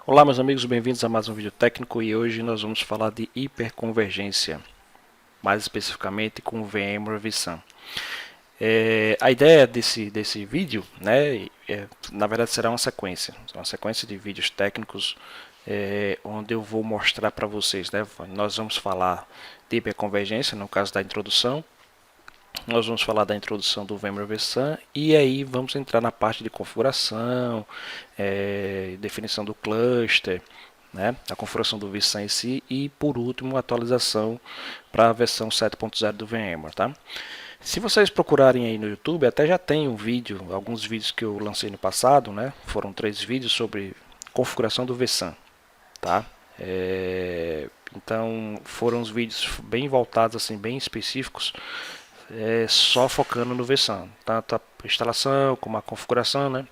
Olá meus amigos, bem-vindos a mais um vídeo técnico e hoje nós vamos falar de hiperconvergência, mais especificamente com o VMware vSAN. A ideia desse vídeo, né, na verdade será uma sequência de vídeos técnicos onde eu vou mostrar para vocês, né, nós vamos falar de hiperconvergência no caso da introdução. Nós vamos falar da introdução do VMware vSAN e aí vamos entrar na parte de configuração, definição do cluster, né, a configuração do vSAN em si e por último a atualização para a versão 7.0 do VMware. Tá? Se vocês procurarem aí no YouTube, até já tem um vídeo, alguns vídeos que eu lancei no passado, né, foram 3 vídeos sobre configuração do vSAN. Tá? Então foram os vídeos bem voltados, assim, bem específicos, só focando no vSAN, tanto a instalação como a configuração, né?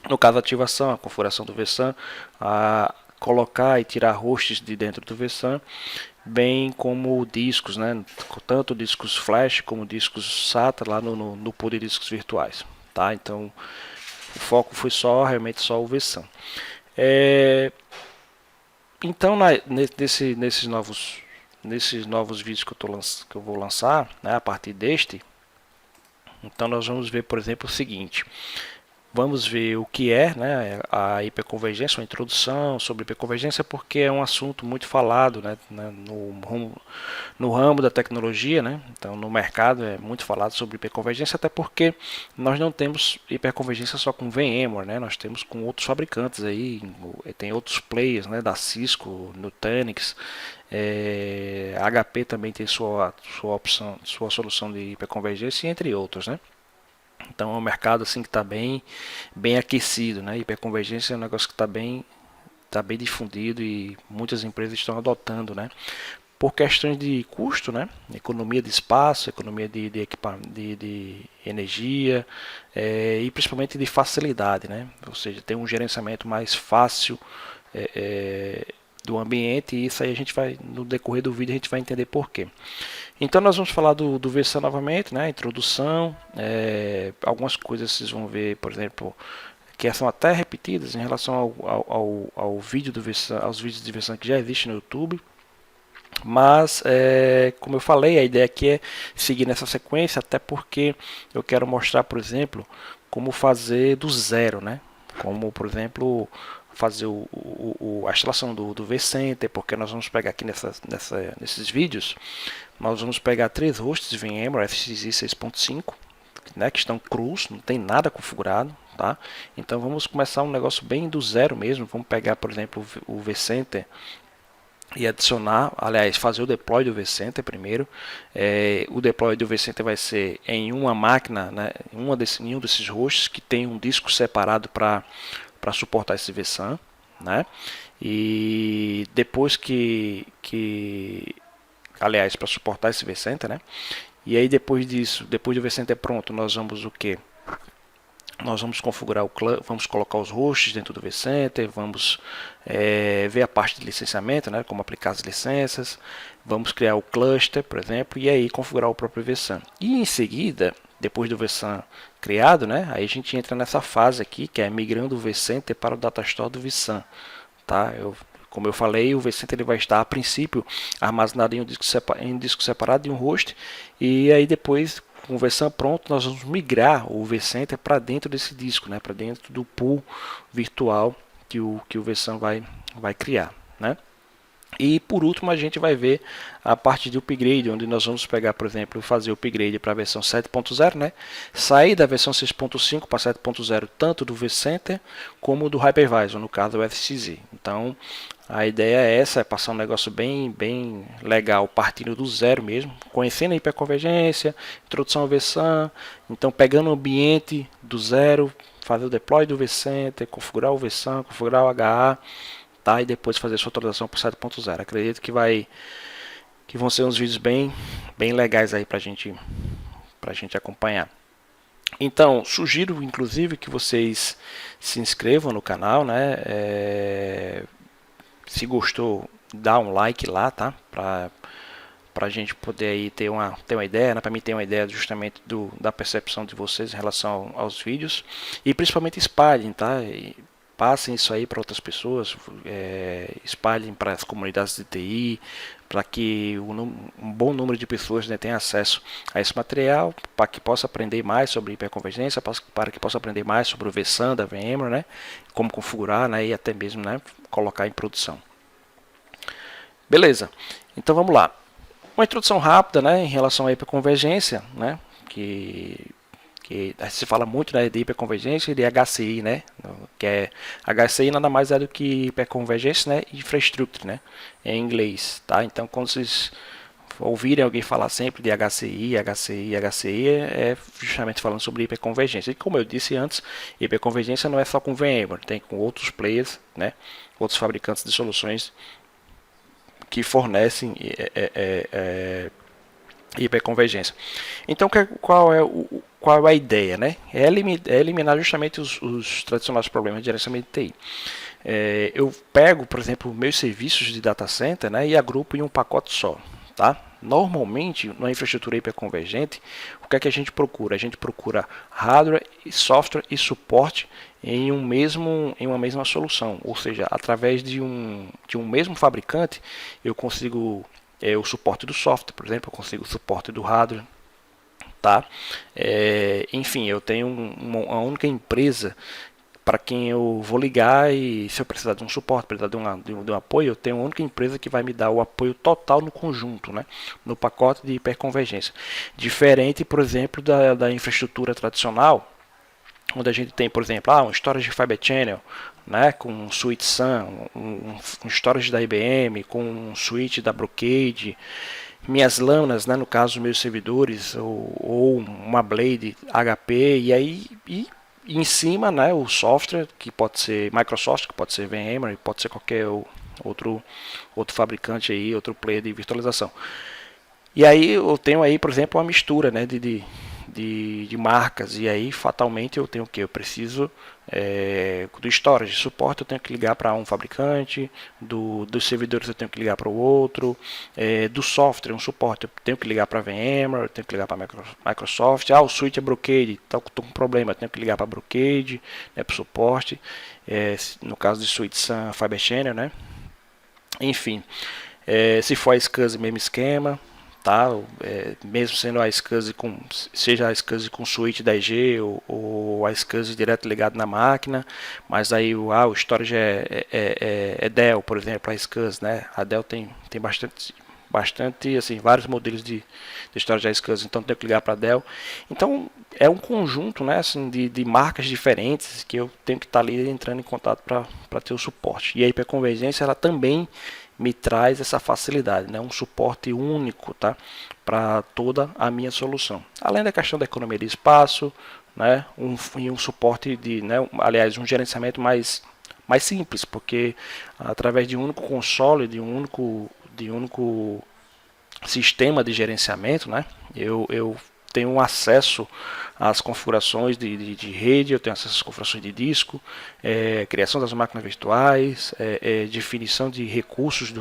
No caso, a ativação, a configuração do vSAN, a colocar e tirar hosts de dentro do vSAN, bem como discos, né? Tanto discos flash como discos SATA lá no pool de discos virtuais. Tá? Então, o foco foi realmente só o vSAN. Então, nesses novos vídeos que eu vou lançar, né, a partir deste, então nós vamos ver, por exemplo, o seguinte. Vamos ver o que é, né, a hiperconvergência, uma introdução sobre hiperconvergência, porque é um assunto muito falado, né, no ramo da tecnologia, né, então no mercado é muito falado sobre hiperconvergência, até porque nós não temos hiperconvergência só com VMware, né, nós temos com outros fabricantes aí, tem outros players, né, da Cisco, Nutanix, HP também tem sua solução de hiperconvergência, entre outros, né. Então é um mercado assim que está bem aquecido, né? Hiperconvergência é um negócio que está bem difundido e muitas empresas estão adotando, né? Por questões de custo, né? Economia de espaço, economia de energia, e principalmente de facilidade, né? Ou seja, tem um gerenciamento mais fácil do ambiente, e isso aí a gente vai, no decorrer do vídeo, a gente vai entender por quê. Então nós vamos falar do VSAN novamente, né? Introdução, algumas coisas vocês vão ver, por exemplo, que são até repetidas em relação ao vídeo do VSAN, aos vídeos de VSAN que já existem no YouTube. Mas, como eu falei, a ideia aqui é seguir nessa sequência, até porque eu quero mostrar, por exemplo, como fazer do zero, né? Como, por exemplo, fazer a instalação do vCenter, porque nós vamos pegar aqui nesses vídeos, nós vamos pegar 3 hosts de VMware FCZ 6.5, né, que estão crus, não tem nada configurado, tá? Então vamos começar um negócio bem do zero mesmo. Vamos pegar, por exemplo, o vCenter e adicionar, aliás, fazer o deploy do vCenter primeiro. O deploy do vCenter vai ser em uma máquina, né, em um desses hosts que tem um disco separado para suportar esse vSAN, né? E depois aliás, para suportar esse vCenter, né? E aí depois disso, depois do vCenter pronto, nós vamos o que? Nós vamos configurar vamos colocar os hosts dentro do vCenter, vamos ver a parte de licenciamento, né, como aplicar as licenças, vamos criar o cluster, por exemplo, e aí configurar o próprio vSAN. E em seguida, depois do vSAN criado, né, aí a gente entra nessa fase aqui, que é migrando o vCenter para o datastore do vSAN. Tá? Como eu falei, o vCenter ele vai estar a princípio armazenado em um disco separado de um host, e aí depois, com o vSAN pronto, nós vamos migrar o vCenter para dentro desse disco, né? Para dentro do pool virtual que o vSAN vai criar, né? E por último a gente vai ver a parte de upgrade, onde nós vamos pegar, por exemplo, fazer o upgrade para a versão 7.0, né? Sair da versão 6.5 para 7.0, tanto do vCenter como do Hypervisor, no caso o FCZ. Então a ideia é essa, é passar um negócio bem legal, partindo do zero mesmo, conhecendo a hiperconvergência, introdução ao vSAN, então pegando o ambiente do zero, fazer o deploy do vCenter, configurar o vSAN, configurar o HA, tá? E depois fazer sua atualização para 7.0. Acredito que vão ser uns vídeos bem legais aí pra gente acompanhar. Então, sugiro inclusive que vocês se inscrevam no canal, né? Se gostou, dá um like lá, tá? Para a gente poder aí ter uma ideia, né? Para mim ter uma ideia justamente da percepção de vocês em relação aos vídeos, e principalmente espalhem, tá? passem isso aí para outras pessoas, espalhem para as comunidades de TI, para que um bom número de pessoas, né, tenha acesso a esse material, para que possa aprender mais sobre hiperconvergência, para que possa aprender mais sobre o vSAN da VMware, né, como configurar, né, e até mesmo, né, colocar em produção. Beleza, então vamos lá. Uma introdução rápida, né, em relação à hiperconvergência, né, que se fala muito, né, de hiperconvergência e de HCI, né, que é HCI nada mais é do que hiperconvergência, né, e infrastructure, né, em inglês, tá? Então, quando vocês ouvirem alguém falar sempre de HCI, HCI, HCI, é justamente falando sobre hiperconvergência. E como eu disse antes, hiperconvergência não é só com VMware, tem com outros players, né, outros fabricantes de soluções que fornecem hiperconvergência. Então, qual é a ideia? Né? É eliminar justamente os tradicionais problemas de gerenciamento de TI. Eu pego, por exemplo, meus serviços de data center, né, e agrupo em um pacote só. Tá? Normalmente, na infraestrutura hiperconvergente, o que é que a gente procura? A gente procura hardware, software e suporte em uma mesma solução. Ou seja, através de um mesmo fabricante, eu consigo o suporte do software, por exemplo, eu consigo o suporte do hardware. Tá? Enfim, eu tenho uma única empresa para quem eu vou ligar e se eu precisar de um suporte, precisar de um apoio, eu tenho uma única empresa que vai me dar o apoio total no conjunto, né? No pacote de hiperconvergência. Diferente, por exemplo, da infraestrutura tradicional, onde a gente tem, por exemplo, um storage de Fibre Channel, né, com um switch SAN, um storage da IBM, com um switch da Brocade, minhas lâminas, né, no caso meus servidores, ou uma Blade HP, e em cima, né, o software, que pode ser Microsoft, que pode ser VMware, pode ser qualquer outro fabricante aí, outro player de virtualização. E aí eu tenho aí, por exemplo, uma mistura, né, de marcas, e aí fatalmente eu tenho o que? Eu preciso do storage, de suporte eu tenho que ligar para um fabricante, dos servidores eu tenho que ligar para o outro, do software, um suporte eu tenho que ligar para a VMware, eu tenho que ligar para a Microsoft, o switch é Brocade, estou com problema, eu tenho que ligar para a Brocade, né, para o suporte, no caso de switch SAN, Fibre Channel, né? Enfim, se for a SCSI, mesmo esquema. Tá? Mesmo sendo a SCSI seja a SCSI com switch 10G ou a SCSI direto ligado na máquina, mas aí o storage é Dell, por exemplo, a SCSI, né? A Dell tem bastante assim, vários modelos de storage SCSI, então tenho que ligar para a Dell. Então é um conjunto, né, assim, de marcas diferentes que eu tenho que estar ali entrando em contato para ter o suporte. E a hiperconvergência ela também me traz essa facilidade, né? Um suporte único, tá? Para toda a minha solução. Além da questão da economia de espaço, né? Um suporte aliás, um gerenciamento mais simples, porque através de um único console, de um único sistema de gerenciamento, né? Eu tenho acesso às configurações de rede, eu tenho acesso às configurações de disco, criação das máquinas virtuais, definição de recursos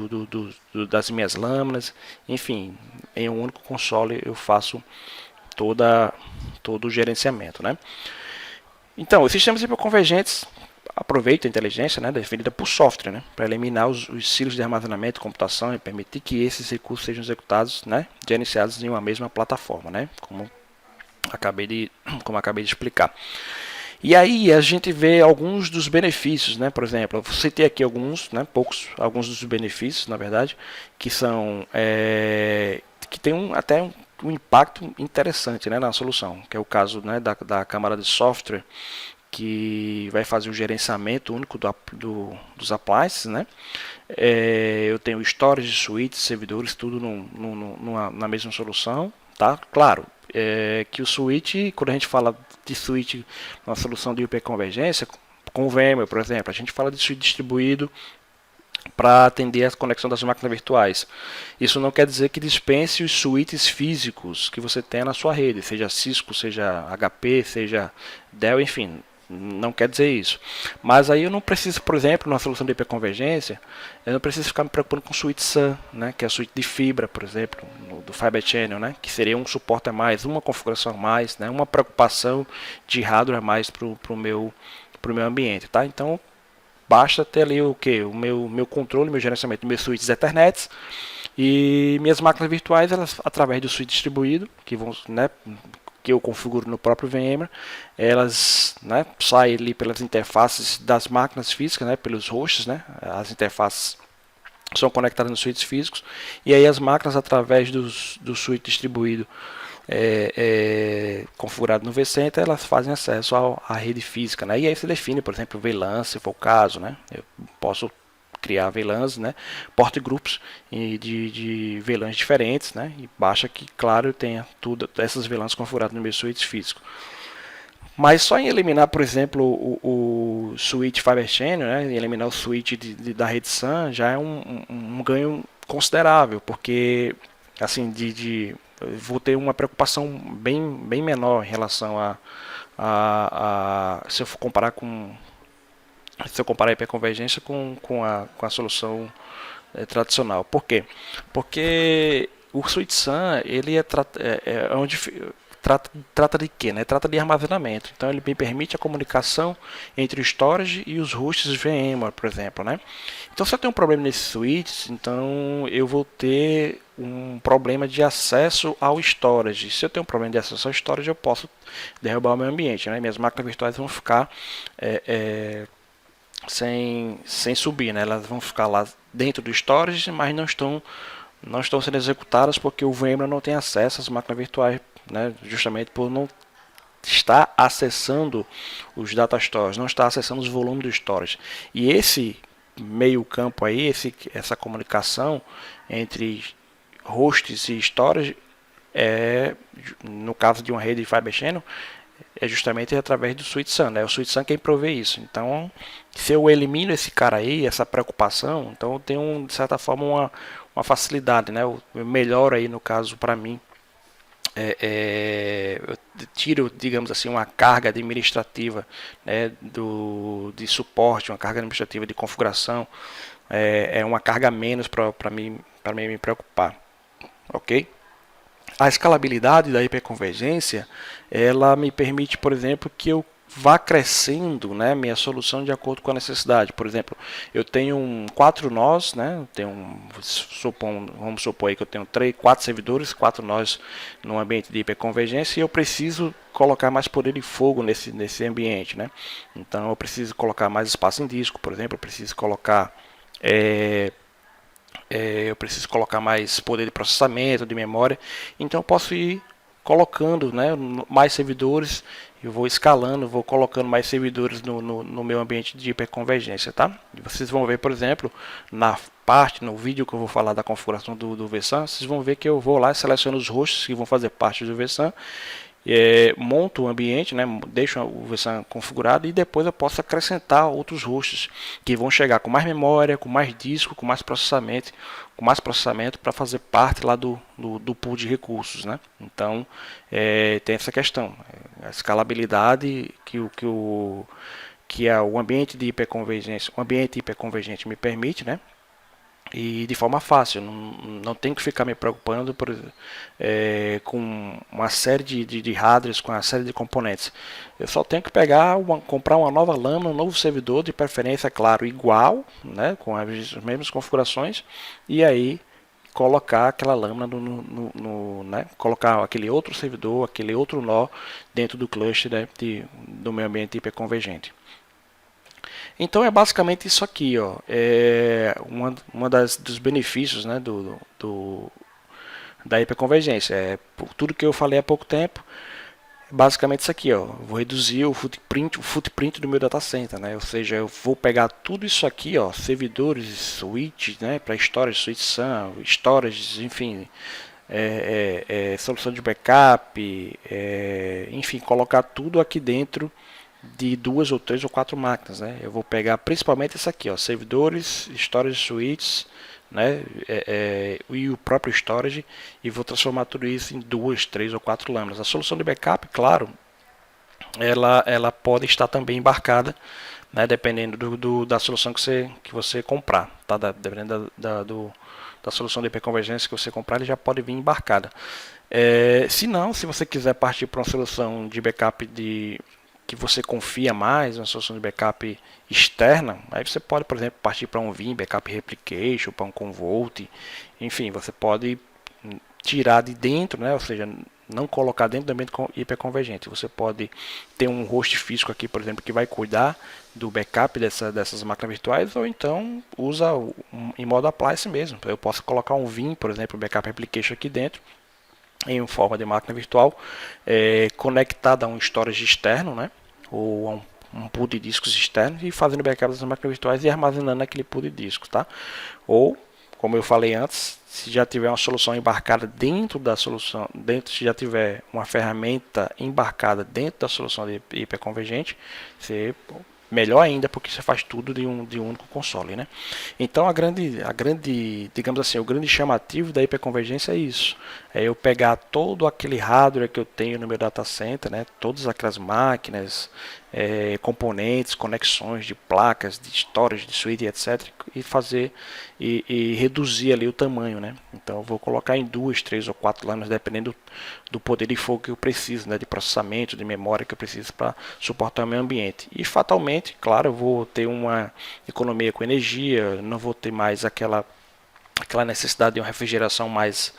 das minhas lâminas, enfim, em um único console eu faço todo o gerenciamento, né? Então, os sistemas hiperconvergentes aproveitam a inteligência, né, definida por software, né, para eliminar os silos de armazenamento, computação e permitir que esses recursos sejam executados, né, gerenciados em uma mesma plataforma, né, como acabei de explicar. E aí a gente vê alguns dos benefícios, né, por exemplo, eu citei aqui alguns, né, alguns dos benefícios, na verdade, que são que tem até um impacto interessante, né, na solução, que é o caso, né, da camada de software, que vai fazer o gerenciamento único dos appliances, né? Eu tenho storage, suítes, servidores, tudo na mesma solução, tá? Claro, que o switch, quando a gente fala de switch na solução de hiperconvergência, com o VMware, por exemplo, a gente fala de switch distribuído para atender a conexão das máquinas virtuais. Isso não quer dizer que dispense os switches físicos que você tem na sua rede, seja Cisco, seja HP, seja Dell, enfim, não quer dizer isso. Mas aí eu não preciso, por exemplo, numa solução de hiperconvergência, eu não preciso ficar me preocupando com switch SAN, né, que é a suíte de fibra, por exemplo, do Fibre Channel, né, que seria um suporte a mais, uma configuração a mais, né, uma preocupação de hardware a mais para o meu ambiente. Tá? Então, basta ter ali o que? O meu controle, meu gerenciamento, meus switches Ethernet e minhas máquinas virtuais, elas através do switch distribuído, que vão, né, que eu configuro no próprio VMware, elas, né, saem ali pelas interfaces das máquinas físicas, né, pelos hosts, né, as interfaces são conectadas nos switches físicos, e aí as máquinas através do switch distribuído configurado no vCenter, elas fazem acesso à rede física, né? E aí você define, por exemplo, VLAN, se for o caso, né? Eu posso criar VLANs, né? Port grupos de VLANs diferentes, né? E basta que, claro, eu tenha tudo essas VLANs configuradas no meu switch físico. Mas só em eliminar, por exemplo, o switch Fiber Channel, né, em eliminar o switch da rede SAN, já é um ganho considerável, porque assim, vou ter uma preocupação bem menor em relação se eu for comparar se eu comparar a hiperconvergência com a solução tradicional. Por quê? Porque o switch SAN ele é onde trata de quê? Né? Trata de armazenamento. Então ele me permite a comunicação entre o storage e os hosts VMware, por exemplo. Né? Então se eu tenho um problema nesse switch, então eu vou ter um problema de acesso ao storage. Se eu tenho um problema de acesso ao storage, eu posso derrubar o meu ambiente. Né? Minhas máquinas virtuais vão ficar sem subir, né? Elas vão ficar lá dentro do storage, mas não estão sendo executadas porque o VMware não tem acesso às máquinas virtuais, né? Justamente por não estar acessando os data stores, não está acessando os volumes do storage. E esse meio campo aí, essa comunicação entre hosts e storage no caso de uma rede de Fiber Channel, é justamente através do switch SAN, né? O switch SAN quem provê isso. Então, se eu elimino esse cara aí, essa preocupação, então eu tenho de certa forma uma facilidade, né? Eu melhoro aí no caso para mim, eu tiro, digamos assim, uma carga administrativa, né, de suporte, uma carga administrativa de configuração, uma carga a menos para mim me preocupar, ok? A escalabilidade da hiperconvergência, ela me permite, por exemplo, que eu vá crescendo, né, minha solução de acordo com a necessidade. Por exemplo, eu tenho 4 nós, né, vamos supor aí que eu tenho 4 servidores, 4 nós no ambiente de hiperconvergência, e eu preciso colocar mais poder de fogo nesse ambiente. Né? Então eu preciso colocar mais espaço em disco, por exemplo, eu preciso colocar mais poder de processamento, de memória, então eu posso ir colocando, né, mais servidores, eu vou escalando, vou colocando mais servidores no meu ambiente de hiperconvergência, tá? E vocês vão ver, por exemplo, no vídeo que eu vou falar da configuração do vSAN, vocês vão ver que eu vou lá e seleciono os hosts que vão fazer parte do vSAN, monto o ambiente, né, deixo o vSAN configurado e depois eu posso acrescentar outros hosts que vão chegar com mais memória, com mais disco, com mais processamento para fazer parte lá do pool de recursos. Né? Então tem essa questão, a escalabilidade que o ambiente de hiperconvergente me permite, né? E de forma fácil, não tenho que ficar me preocupando com uma série de hardwares, com uma série de componentes. Eu só tenho que comprar uma nova lâmina, um novo servidor, de preferência, claro, igual, né, com as mesmas configurações, e aí colocar aquela lâmina né, colocar aquele outro servidor, aquele outro nó dentro do cluster, né, do meu ambiente hiperconvergente. Então é basicamente isso aqui, ó. É uma dos benefícios, né, da hiperconvergência. Tudo que eu falei há pouco tempo, basicamente isso aqui, ó. Vou reduzir o footprint do meu data center, né? Ou seja, eu vou pegar tudo isso aqui, ó, servidores, switches, né, para storage, switch SAN, storage, enfim, solução de backup, enfim, colocar tudo aqui dentro de 2 ou 3 ou 4 máquinas, né? Eu vou pegar principalmente esse aqui, ó, servidores, storage suites, né? E o próprio storage, e vou transformar tudo isso em 2, 3 ou 4 lâminas. A solução de backup, claro, ela pode estar também embarcada, né? Dependendo da solução que você comprar, tá? Dependendo da solução de hiperconvergência que você comprar, ele já pode vir embarcada. Se não, se você quiser partir para uma solução de backup que você confia mais, uma solução de backup externa, aí você pode, por exemplo, partir para um Vim Backup Replication, para um Commvault, enfim, você pode tirar de dentro, né? Ou seja, não colocar dentro do ambiente hiperconvergente. Você pode ter um host físico aqui, por exemplo, que vai cuidar do backup dessas máquinas virtuais, ou então usa em modo appliance mesmo. Eu posso colocar um Vim, por exemplo, Backup Application aqui dentro, em forma de máquina virtual, conectada a um storage externo, né? Ou a um pool de discos externo, e fazendo backup das máquinas virtuais e armazenando aquele pool de discos, tá? Ou, como eu falei antes, se já tiver uma solução embarcada dentro da solução, se já tiver uma ferramenta embarcada dentro da solução de hiperconvergente, você melhor ainda, porque você faz tudo de um único console, né? Então digamos assim, o grande chamativo da hiperconvergência é isso. É eu pegar todo aquele hardware que eu tenho no meu data center, né? Todas aquelas máquinas, componentes, conexões de placas, de storage, de switch, etc. E fazer e reduzir ali o tamanho, né? Então eu vou colocar em 2, 3 ou 4 lâminas, dependendo do poder de fogo que eu preciso, né? De processamento, de memória que eu preciso para suportar o meu ambiente. E fatalmente, claro, eu vou ter uma economia com energia, não vou ter mais aquela necessidade de uma refrigeração mais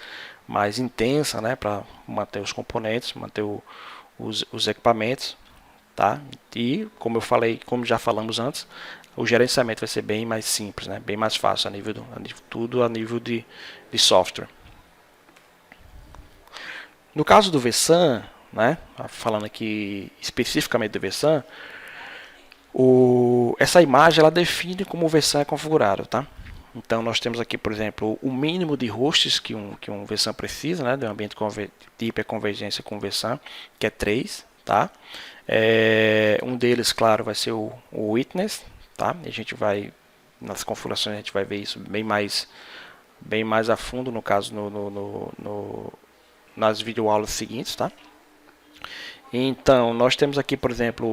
intensa, né? Para manter os componentes, manter os equipamentos. Tá? E como eu falei, como já falamos antes, o gerenciamento vai ser bem mais simples, né? Bem mais fácil tudo a nível de software. No caso do vSAN, né? Falando aqui especificamente do vSAN, essa imagem ela define como o vSAN é configurado, tá? Então nós temos aqui, por exemplo, o mínimo de hosts que um vSAN precisa, né? De um ambiente de hiperconvergência com vSAN, que é 3, tá? Um deles, claro, vai ser o Witness, tá? A gente vai, nas configurações, a gente vai ver isso bem mais a fundo, no caso, nas videoaulas seguintes, tá? Então, nós temos aqui, por exemplo,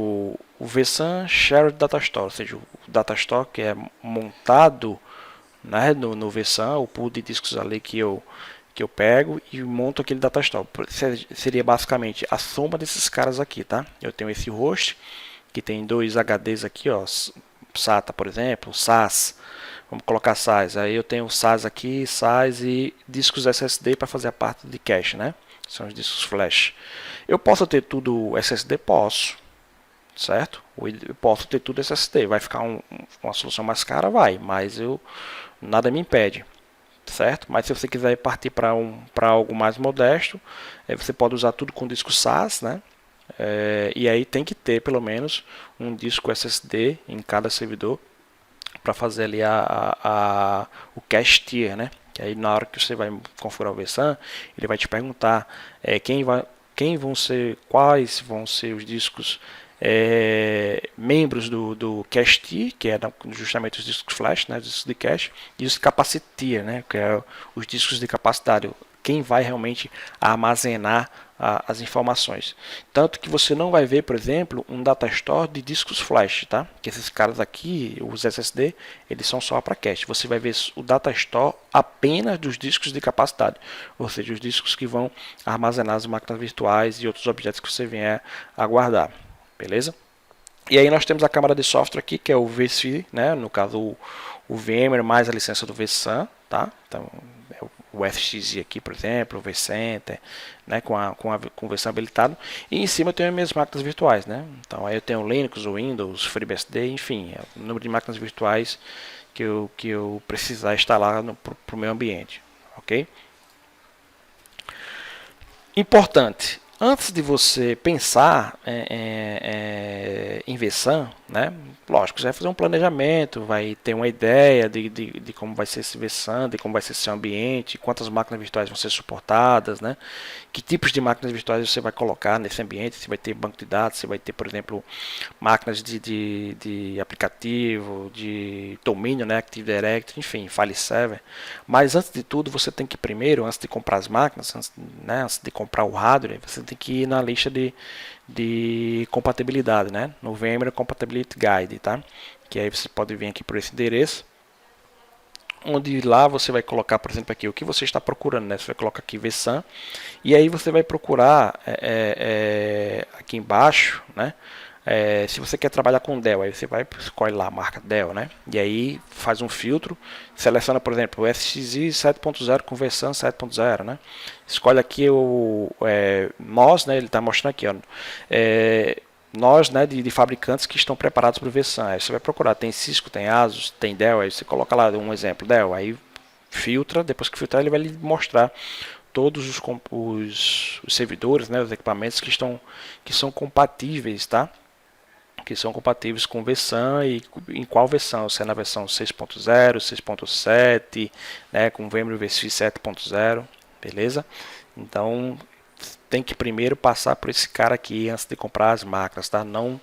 o vSAN Shared Data Store, ou seja, o Data Store que é montado, né, no vSAN, o pool de discos ali que eu pego e monto aquele data store. Seria basicamente a soma desses caras aqui, tá? Eu tenho esse host que tem 2 HDs aqui, ó, SATA, por exemplo, SAS. Vamos colocar SAS. Aí eu tenho SAS aqui, SAS e discos SSD para fazer a parte de cache, né? São os discos flash. Eu posso ter tudo SSD? Posso, certo? Eu posso ter tudo SSD. Vai ficar uma solução mais cara? Vai, mas nada me impede. Certo? Mas se você quiser partir para algo mais modesto, você pode usar tudo com disco SAS, né? E aí tem que ter pelo menos um disco SSD em cada servidor para fazer ali o cache tier, né? Que aí na hora que você vai configurar o vSAN, ele vai te perguntar quais vão ser os discos membros do cache tier, que é justamente os discos flash, né, os discos de cache, e os capacity tier, né, que é os discos de capacidade, quem vai realmente armazenar as informações. Tanto que você não vai ver, por exemplo, um data store de discos flash, tá? Que esses caras aqui, os SSD, eles são só para cache. Você vai ver o data store apenas dos discos de capacidade, ou seja, os discos que vão armazenar as máquinas virtuais e outros objetos que você vier a guardar. Beleza? E aí nós temos a camada de software aqui, que é o vSphere, né? No caso o VMware mais a licença do vSAN, tá? Então o FXI aqui, por exemplo, o vCenter, né? com o vSAN habilitado. E em cima eu tenho as minhas máquinas virtuais, né? Então aí eu tenho o Linux, o Windows, FreeBSD, enfim, o número de máquinas virtuais que eu precisar instalar para o meu ambiente, ok? Importante. Antes de você pensar em vSAN, né? Lógico, você vai fazer um planejamento, vai ter uma ideia de como vai ser esse vSAN, de como vai ser seu ambiente, quantas máquinas virtuais vão ser suportadas, né? Que tipos de máquinas virtuais você vai colocar nesse ambiente, se vai ter banco de dados, se vai ter, por exemplo, máquinas de aplicativo, de domínio, né? Active Directory, enfim, file server. Mas antes de tudo, você tem que primeiro, antes de comprar as máquinas, antes de comprar o hardware, você tem que ir na lista de compatibilidade, né? No VMware Compatibility Guide, tá? Que aí você pode vir aqui por esse endereço, onde lá você vai colocar, por exemplo, aqui o que você está procurando, né? Você vai colocar aqui vSAN e aí você vai procurar aqui embaixo, né? Se você quer trabalhar com Dell, aí você vai escolhe lá a marca Dell, né? E aí faz um filtro, seleciona, por exemplo, o SXI 7.0 com versão 7.0, né? Escolhe aqui o nós, né? Ele está mostrando aqui, ó, nós, né, de fabricantes que estão preparados para o versão. Aí você vai procurar, tem Cisco, tem Asus, tem Dell, aí você coloca lá um exemplo, Dell, aí filtra, depois que filtrar ele vai lhe mostrar todos os servidores, né, os equipamentos que são compatíveis, tá? Que são compatíveis com versão e em qual versão, se é na versão 6.0, 6.7, né, com VMware VC 7.0, beleza? Então tem que primeiro passar por esse cara aqui antes de comprar as máquinas, tá? Não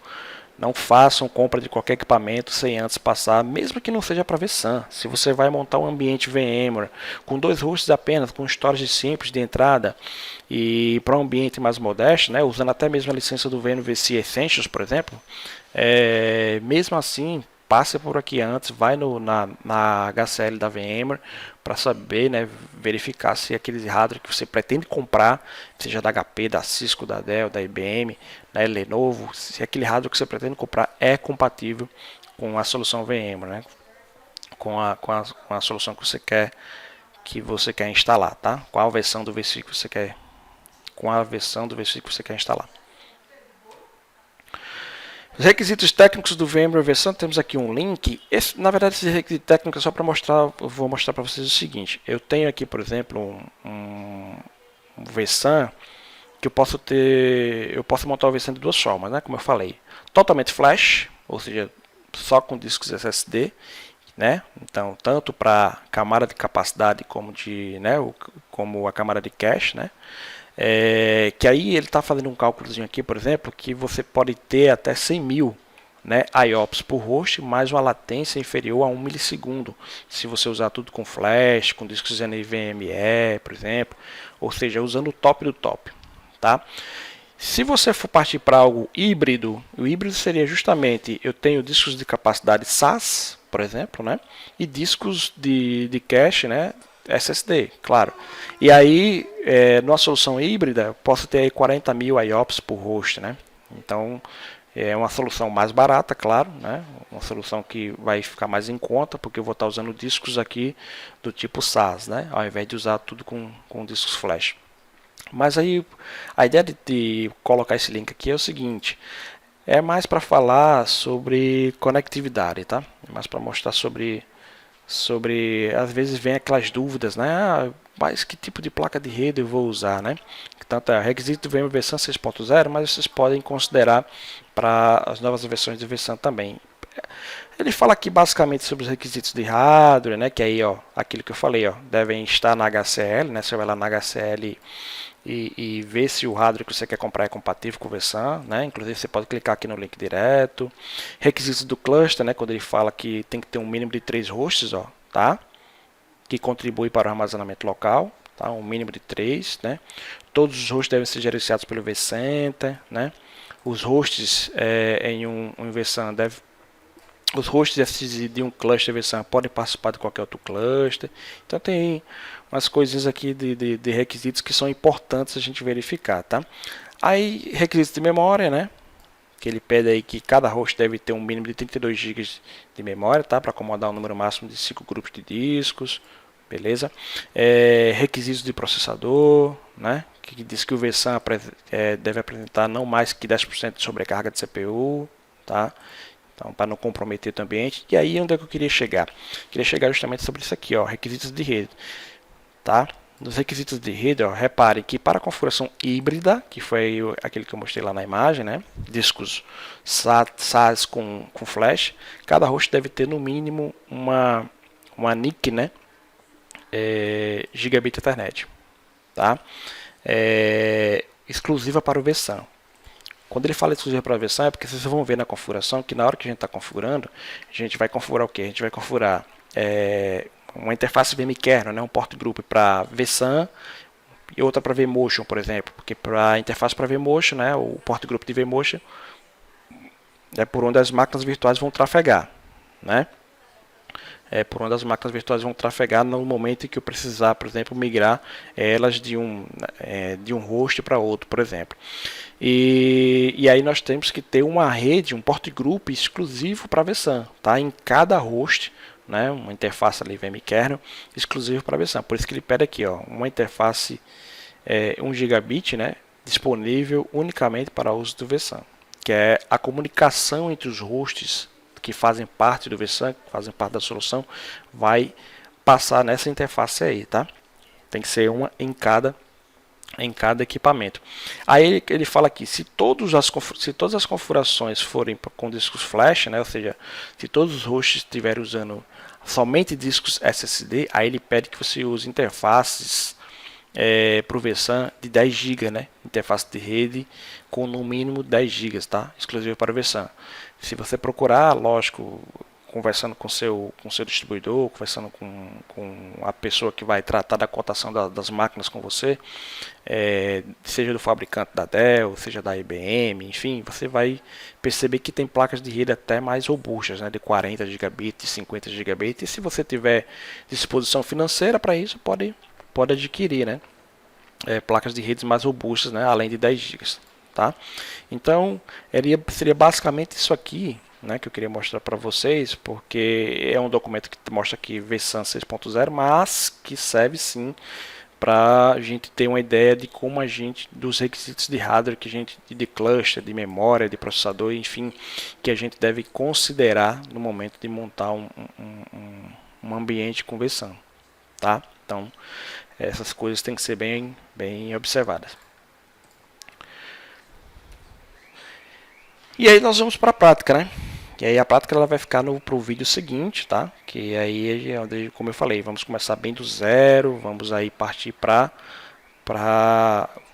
façam compra de qualquer equipamento sem antes passar, mesmo que não seja para versão. Se você vai montar um ambiente VMware com 2 hosts apenas, com storage simples de entrada e para um ambiente mais modesto, né, usando até mesmo a licença do VMware VC Essentials, por exemplo, mesmo assim, passe por aqui antes, vai na HCL da VMware para saber, né, verificar se aquele hardware que você pretende comprar, seja da HP, da Cisco, da Dell, da IBM, da Lenovo, se aquele hardware que você pretende comprar é compatível com a solução VMware, né, com a solução que você quer instalar, tá? Qual a versão do VC que você quer, com a versão do VC que você quer instalar. Os requisitos técnicos do VMware versão, temos aqui um link. Na verdade, esse requisito técnico é só para mostrar, eu vou mostrar para vocês o seguinte. Eu tenho aqui, por exemplo, um versão que eu posso montar o versão de duas formas, né? Como eu falei, totalmente flash, ou seja, só com discos SSD, né? Então, tanto para camada de capacidade como como a camada de cache, né? Que aí ele está fazendo um cálculozinho aqui, por exemplo, que você pode ter até 100 mil, né, IOPS por host, mais uma latência inferior a 1 milissegundo, se você usar tudo com flash, com discos NVMe, por exemplo, ou seja, usando o top do top, tá? Se você for partir para algo híbrido, o híbrido seria justamente, eu tenho discos de capacidade SAS, por exemplo, né, e discos de cache, né, SSD, claro. E aí, numa solução híbrida, eu posso ter aí 40 mil IOPS por host, né? Então, é uma solução mais barata, claro, né? Uma solução que vai ficar mais em conta, porque eu vou estar usando discos aqui do tipo SAS, né? Ao invés de usar tudo com discos flash. Mas aí, a ideia de colocar esse link aqui é o seguinte, é mais para falar sobre conectividade, tá? É mais para mostrar sobre às vezes vem aquelas dúvidas, né? Mas que tipo de placa de rede eu vou usar, né? Tanto é requisito do VMware versão 6.0, mas vocês podem considerar para as novas versões de versão também. Ele fala aqui basicamente sobre os requisitos de hardware, né? Que aí, ó, aquilo que eu falei, ó, devem estar na HCL, né? Você vai lá na HCL e ver se o hardware que você quer comprar é compatível com a versão, né? Inclusive você pode clicar aqui no link direto. Requisitos do cluster, né? Quando ele fala que tem que ter um mínimo de 3 hosts, ó, tá? Que contribui para o armazenamento local, tá? Um mínimo de 3, né? Todos os hosts devem ser gerenciados pelo vCenter, né? Os hosts em um vSAN os hosts de um cluster vSAN podem participar de qualquer outro cluster. Então tem umas coisinhas aqui de requisitos que são importantes a gente verificar, tá? Aí requisitos de memória, né? Que ele pede aí que cada host deve ter um mínimo de 32 GB de memória, tá? Para acomodar um número máximo de 5 grupos de discos, beleza? Requisitos de processador, né? Que diz que o vSAN deve apresentar não mais que 10% de sobrecarga de CPU, tá? Então, para não comprometer o ambiente. E aí, onde é que eu queria chegar? Queria chegar justamente sobre isso aqui, ó, requisitos de rede. Tá? Nos requisitos de rede, ó, reparem que para a configuração híbrida, que foi aquele que eu mostrei lá na imagem, né, discos SAS com flash, cada host deve ter no mínimo uma NIC, né, Gigabit Ethernet, tá? Exclusiva para o vSAN. Quando ele fala exclusiva para a versão, é porque vocês vão ver na configuração que na hora que a gente está configurando, a gente vai configurar o que? A gente vai configurar uma interface vMkernel, né, um port group para vSAN e outra para vMotion, por exemplo, porque para a interface para vMotion, né, o port group de vMotion é por onde as máquinas virtuais vão trafegar, né? por onde as máquinas virtuais vão trafegar no momento em que eu precisar, por exemplo, migrar elas de um host para outro, por exemplo. E aí nós temos que ter uma rede, um port-group exclusivo para a vSAN, tá? Em cada host, né? Uma interface ali vmkernel exclusivo para a vSAN. Por isso que ele pede aqui, ó, uma interface 1 gigabit, né? Disponível unicamente para uso do vSAN, que é a comunicação entre os hosts que fazem parte do vSAN, que fazem parte da solução, vai passar nessa interface aí, tá? Tem que ser uma em cada equipamento. Aí ele fala aqui, se todas as configurações forem com discos flash, né, ou seja, se todos os hosts estiverem usando somente discos SSD, aí ele pede que você use interfaces para o vSAN de 10 GB, né? Interface de rede com no mínimo 10 GB, tá? Exclusivo para o vSAN. Se você procurar, lógico, conversando com seu distribuidor, conversando com a pessoa que vai tratar da cotação das máquinas com você, seja do fabricante da Dell, seja da IBM, enfim, você vai perceber que tem placas de rede até mais robustas, né, de 40 gigabits, de 50 gigabits, e se você tiver disposição financeira para isso, pode adquirir, né, placas de redes mais robustas, né, além de 10 GB, tá? Então, seria basicamente isso aqui, né, que eu queria mostrar para vocês, porque é um documento que mostra aqui vSAN 6.0, mas que serve sim para a gente ter uma ideia de como dos requisitos de hardware que a gente, de cluster, de memória, de processador, enfim, que a gente deve considerar no momento de montar um ambiente com vSAN, tá? Então, essas coisas têm que ser bem observadas. E aí nós vamos para a prática, né? E aí a prática ela vai ficar para o vídeo seguinte, tá? Que aí, como eu falei, vamos começar bem do zero, vamos aí partir para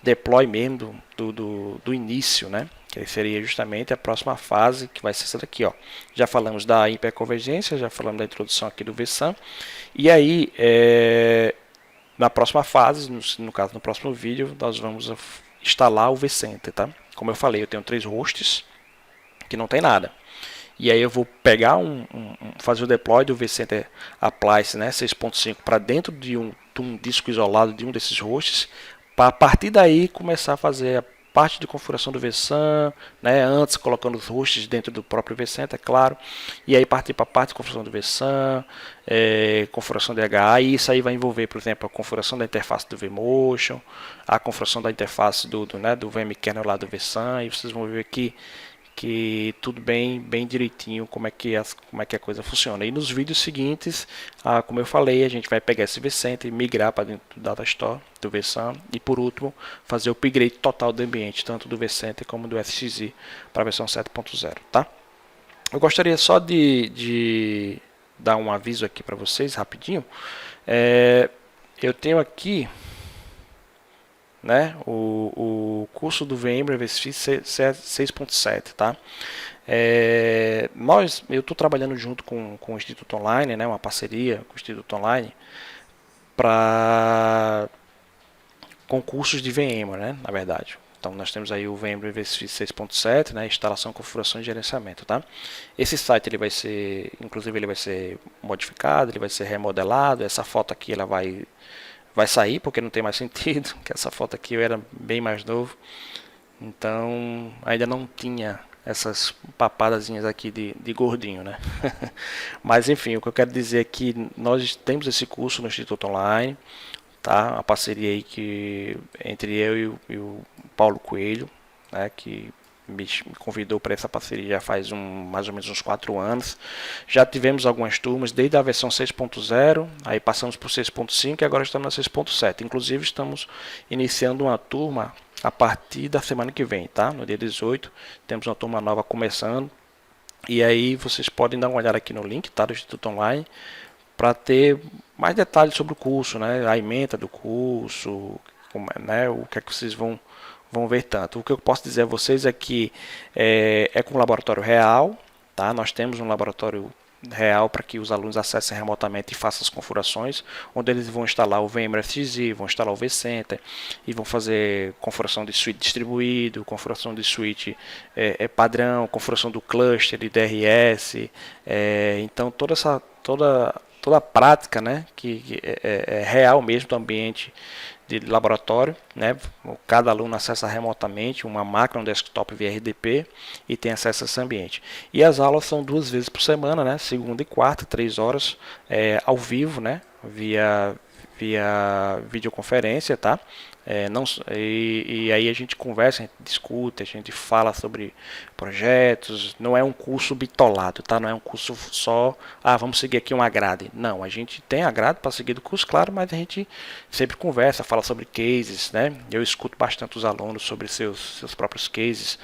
deploy mesmo do início, né? Que aí seria justamente a próxima fase, que vai ser essa daqui, ó. Já falamos da hiperconvergência, já falamos da introdução aqui do vSAN. E aí, na próxima fase, no caso, no próximo vídeo, nós vamos instalar o vCenter, tá? Como eu falei, eu tenho 3 hosts que não tem nada. E aí eu vou pegar fazer o deploy do vCenter Appliance, né, 6.5 para dentro de um disco isolado de um desses hosts, para a partir daí começar a fazer a parte de configuração do vSAN, né, antes colocando os hosts dentro do próprio vCenter, é claro, e aí partir para a parte de configuração do vSAN, configuração de HA, e isso aí vai envolver, por exemplo, a configuração da interface do vMotion, a configuração da interface do vmkernel lá do vSAN, e vocês vão ver que tudo bem direitinho como é que a coisa funciona. E nos vídeos seguintes, como eu falei, a gente vai pegar esse vCenter e migrar para dentro do Datastore, do vSAN, e por último, fazer o upgrade total do ambiente, tanto do vCenter como do SXI para a versão 7.0, tá? Eu gostaria só de dar um aviso aqui para vocês, rapidinho. Eu tenho aqui, né, o curso do VMware VSphere 6.7, tá? Eu estou trabalhando junto com o Instituto Online, né, uma parceria com o Instituto Online para concursos de VMware, né, na verdade. Então nós temos aí o VMware VSphere 6.7, né, instalação, configuração e gerenciamento, tá? Esse site inclusive ele vai ser modificado, ele vai ser remodelado. Essa foto aqui ela vai sair porque não tem mais sentido, que essa foto aqui eu era bem mais novo, então ainda não tinha essas papadazinhas aqui de gordinho, né? Mas enfim, o que eu quero dizer é que nós temos esse curso no Instituto Online, tá? Uma parceria aí entre eu e o Paulo Coelho, né? Que me convidou para essa parceria já faz mais ou menos uns 4 anos. Já tivemos algumas turmas desde a versão 6.0, aí passamos por 6.5 e agora estamos na 6.7. Inclusive estamos iniciando uma turma a partir da semana que vem, tá? No dia 18 temos uma turma nova começando. E aí vocês podem dar uma olhada aqui no link, tá, do Instituto Online, para ter mais detalhes sobre o curso, né? A ementa do curso, né? O que é que vocês vão ver tanto. O que eu posso dizer a vocês é que é com um laboratório real, tá? Nós temos um laboratório real para que os alunos acessem remotamente e façam as configurações, onde eles vão instalar o VMware FXI, vão instalar o vCenter e vão fazer configuração de switch distribuído, configuração de switch padrão, configuração do cluster de DRS, então toda toda a prática, né, que é real mesmo do ambiente de laboratório, né? Cada aluno acessa remotamente uma máquina, um desktop via RDP e tem acesso a esse ambiente. E as aulas são 2 vezes por semana, né? Segunda e quarta, 3 horas, ao vivo, né? Via videoconferência, tá? Não, e aí a gente conversa, a gente discute, a gente fala sobre projetos. Não é um curso bitolado, tá? Não é um curso só, vamos seguir aqui uma grade. Não, a gente tem a grade para seguir do curso, claro, mas a gente sempre conversa, fala sobre cases, né? Eu escuto bastante os alunos sobre seus próprios cases.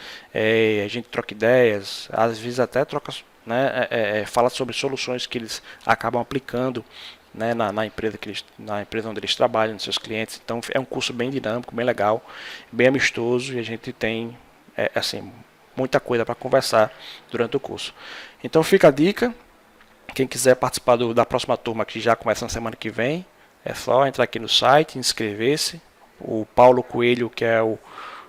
A gente troca ideias, às vezes até troca, né? Fala sobre soluções que eles acabam aplicando, né, na empresa onde eles trabalham, nos seus clientes. Então é um curso bem dinâmico, bem legal, bem amistoso, e a gente tem assim, muita coisa para conversar durante o curso. Então fica a dica, quem quiser participar da próxima turma, que já começa na semana que vem, é só entrar aqui no site, inscrever-se. O Paulo Coelho, que é o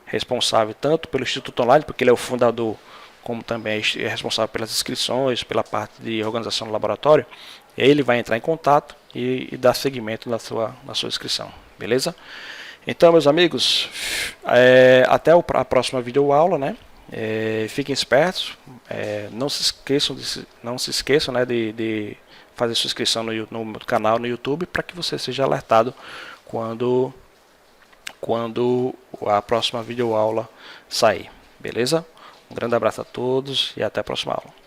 responsável tanto pelo Instituto Online, porque ele é o fundador, como também é responsável pelas inscrições, pela parte de organização do laboratório, ele vai entrar em contato e dar seguimento na sua inscrição, beleza? Então, meus amigos, até a próxima videoaula, né? Fiquem espertos, não se esqueçam, né, de fazer sua inscrição no canal no YouTube, para que você seja alertado quando a próxima videoaula sair, beleza? Um grande abraço a todos e até a próxima aula.